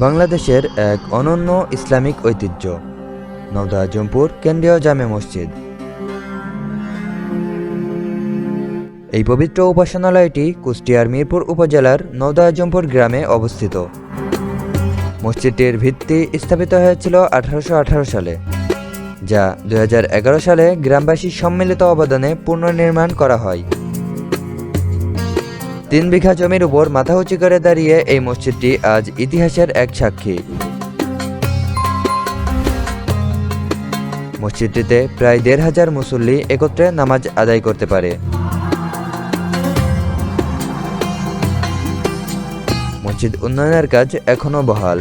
বাংলাদেশের এক অনন্য ইসলামিক ঐতিহ্য নওদা আজমপুর কেন্দ্রীয় জামে মসজিদ। এই পবিত্র উপাসনালয়টি কুষ্টিয়ার মিরপুর উপজেলার নওদা আজমপুর গ্রামে অবস্থিত। মসজিদটির ভিত্তি স্থাপিত হয়েছিল 1818 সালে, যা 2011 সালে গ্রামবাসীর সম্মিলিত অবদানে পুনর্নির্মাণ করা হয়। 3 বিঘা জমির উপর মাথা উঁচু করে দাঁড়িয়ে এই মসজিদটি আজ ইতিহাসের এক সাক্ষী। মসজিদটিতে প্রায় 1500 মুসল্লি একত্রে নামাজ আদায় করতে পারে। মসজিদ উন্নয়নের কাজ এখনও বহাল।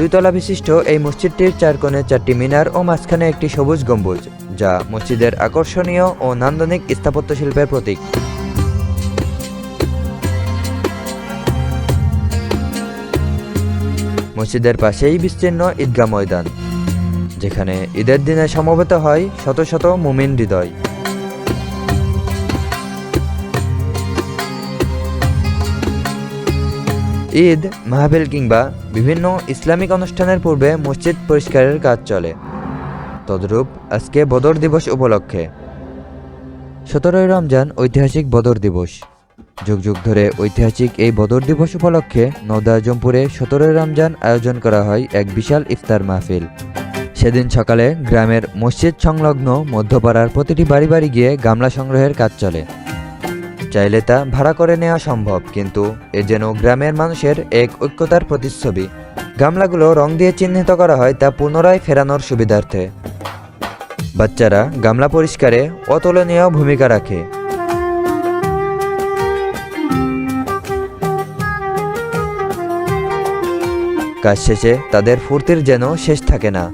দুইতলা বিশিষ্ট এই মসজিদটির 4 কোণে 4টি মিনার ও মাঝখানে একটি সবুজ গম্বুজ, যা মসজিদের আকর্ষণীয় ও নান্দনিক স্থাপত্য শিল্পের প্রতীক। মসজিদের পাশেই বিস্তীর্ণ ঈদগাহ ময়দান, যেখানে ঈদের দিনে সমবেত হয় শত শত মুমিন হৃদয়। ঈদ, মাহফিল কিংবা বিভিন্ন ইসলামিক অনুষ্ঠানের পূর্বে মসজিদ পরিষ্কারের কাজ চলে। তদ্রূপ আজকে বদর দিবস উপলক্ষে 17ই রমজান ঐতিহাসিক বদর দিবস। যুগ যুগ ধরে ঐতিহাসিক এই বদর দিবস উপলক্ষে নওদা আজমপুরে 17ই রমজান আয়োজন করা হয় এক বিশাল ইফতার মাহফিল। সেদিন সকালে গ্রামের মসজিদ সংলগ্ন মধ্যপাড়ার প্রতিটি বাড়ি বাড়ি গিয়ে গামলা সংগ্রহের কাজ চলে। চাইলে তা ভাড়া করে নেওয়া সম্ভব, কিন্তু এ যেন গ্রামের মানুষের এক ঐক্যতার প্রতিচ্ছবি। গামলাগুলো রং দিয়ে চিহ্নিত করা হয় তা পুনরায় ফেরানোর সুবিধার্থে। বাচ্চারা গামলা পরিষ্কারে অতুলনীয় ভূমিকা রাখে। কাজ শেষে তাদের ফুর্তির যেন শেষ থাকে না।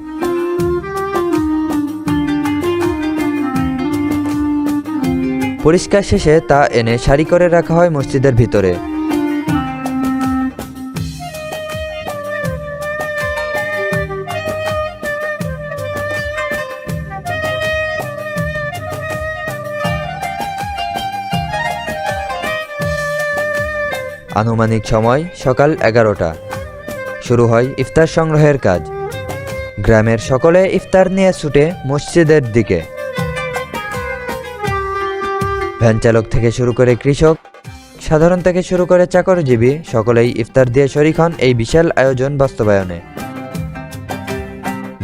পরিষ্কার শেষে তা এনে সারি করে রাখা হয় মসজিদের ভিতরে। আনুমানিক সময় সকাল 11টা। শুরু হয় ইফতার সংগ্রহের কাজ। গ্রামের সকলে ইফতার নিয়ে ছুটে মসজিদের দিকে। ভ্যান চালক থেকে শুরু করে কৃষক, সাধারণ থেকে শুরু করে চাকরজীবী সকলেই ইফতার দিয়ে শরিক হন এই বিশাল আয়োজন বাস্তবায়নে।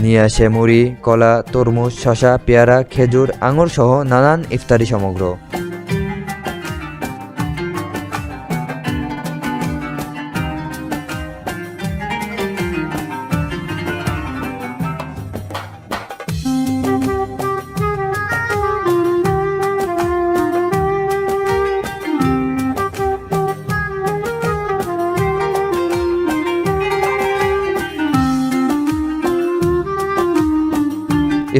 নিয়ে আসে মুড়ি, কলা, তরমুজ, শসা, পেয়ারা, খেজুর, আঙুর সহ নানান ইফতারি সামগ্রী।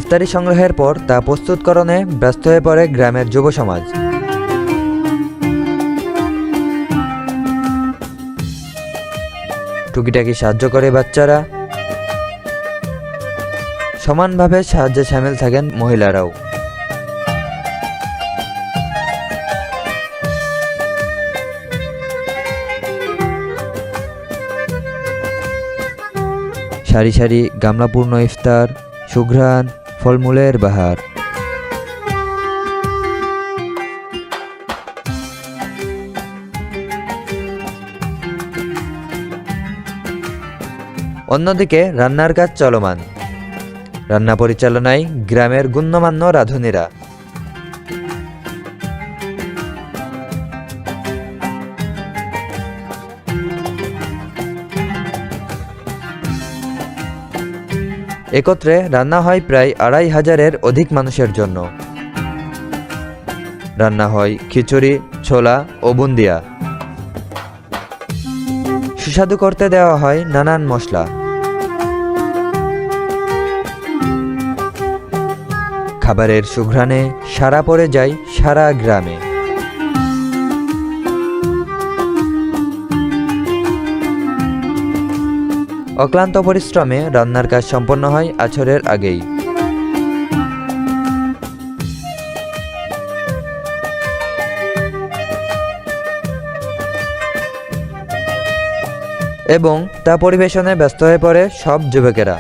ইফতারি সংগ্রহের পর তা প্রস্তুতকরণে ব্যস্ত হয়ে পড়ে গ্রামের যুব সমাজ। টুকিটাকি সাহায্য করে বাচ্চারা, সমানভাবে সাহায্যে সামিল থাকেন মহিলারাও। সারি সারি গামলাপূর্ণ ইফতার, সুঘ্রাণ, ফলমূলের বাহার। অন্যদিকে রান্নার কাজ চলমান। রান্না পরিচালনায় গ্রামের গণ্যমান্য রাঁধুনিরা। একত্রে রান্না হয় প্রায় 2500-এর অধিক মানুষের জন্য। রান্না হয় খিচুড়ি, ছোলা ও বুন্দিয়া। সুস্বাদু করতে দেওয়া হয় নানান মশলা। খাবারের সুঘ্রাণে সারা পড়ে যায় সারা গ্রামে। অক্লান্ত পরিশ্রমে রান্নার কাজ সম্পন্ন হয় আছরের আগেই। এবং তা পরিবেশনে ব্যস্ত হয়ে পড়ে সব যুবকেরা।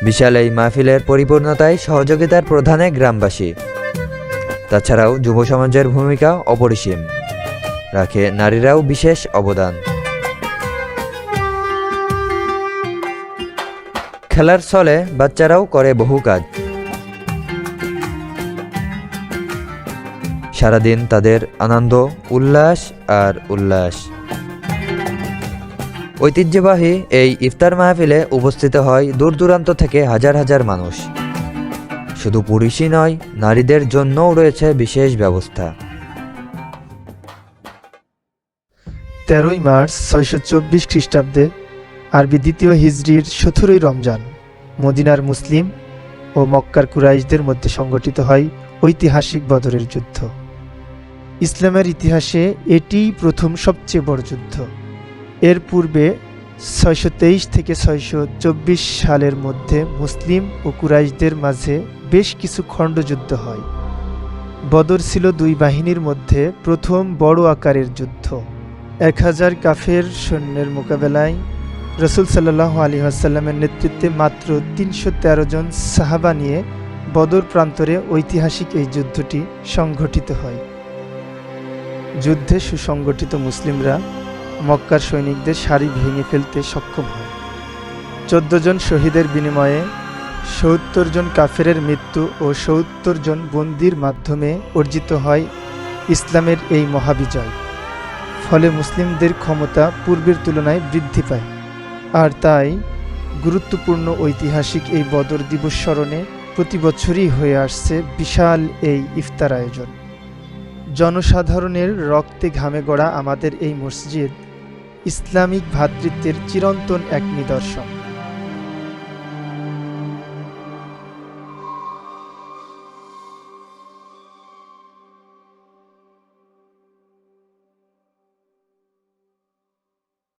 বিশাল এই মাহফিলের পরিপূর্ণতায় সহযোগিতার প্রধানে গ্রামবাসী। তাছাড়াও যুব সমাজের ভূমিকা অপরিসীম, রাখে নারীরাও বিশেষ অবদান। খেলার ছলে বাচ্চারাও করে বহু কাজ। সারাদিন তাদের আনন্দ, উল্লাস আর উল্লাস। ঐতিহ্যবাহী এই ইফতার মাহফিলে উপস্থিত হয় দূর দূরান্ত থেকে হাজার হাজার মানুষ। শুধু পুরুষই নয়, নারীদের জন্যও রয়েছে বিশেষ ব্যবস্থা। 13ই মার্চ 624 খ্রিস্টাব্দে আরবি দ্বিতীয় হিজরির 17ই রমজান মদিনার মুসলিম ও মক্কার কুরাইশদের মধ্যে সংগঠিত হয় ঐতিহাসিক বদরের যুদ্ধ। ইসলামের ইতিহাসে এটিই প্রথম সবচেয়ে বড় যুদ্ধ। এর পূর্বে 623 থেকে 624 সালের মধ্যে মুসলিম ও কুরাইশদের মাঝে বেশ কিছু খণ্ডযুদ্ধ হয়। বদর ছিল দুই বাহিনীর মধ্যে প্রথম বড় আকারের যুদ্ধ। 1000 কাফের সৈন্যের মোকাবেলায় রসুল সাল্লাল্লাহু আলাইহি ওয়াসাল্লামের নেতৃত্বে মাত্র 313 জন সাহাবা নিয়ে বদর প্রান্তরে ঐতিহাসিক এই যুদ্ধটি সংঘটিত হয়। যুদ্ধে সুসংগঠিত মুসলিমরা মক্কার সৈনিকদের সারি ভেঙে ফেলতে সক্ষম হয়। 14 জন শহীদের বিনিময়ে 70 জন কাফেরের মৃত্যু ও 70 জন বন্দির মাধ্যমে অর্জিত হয় ইসলামের এই মহাবিজয়। ফলে মুসলিমদের ক্ষমতা পূর্বের তুলনায় বৃদ্ধি পায়। আর তাই গুরুত্বপূর্ণ ঐতিহাসিক এই বদর দিবস স্মরণে প্রতি বছরই হয়ে আসছে বিশাল এই ইফতার আয়োজন। জনসাধারণের রক্তে ঘামে গড়া আমাদের এই মসজিদ ইসলামিক ভ্রাতৃত্বের চিরন্তন এক নিদর্শন।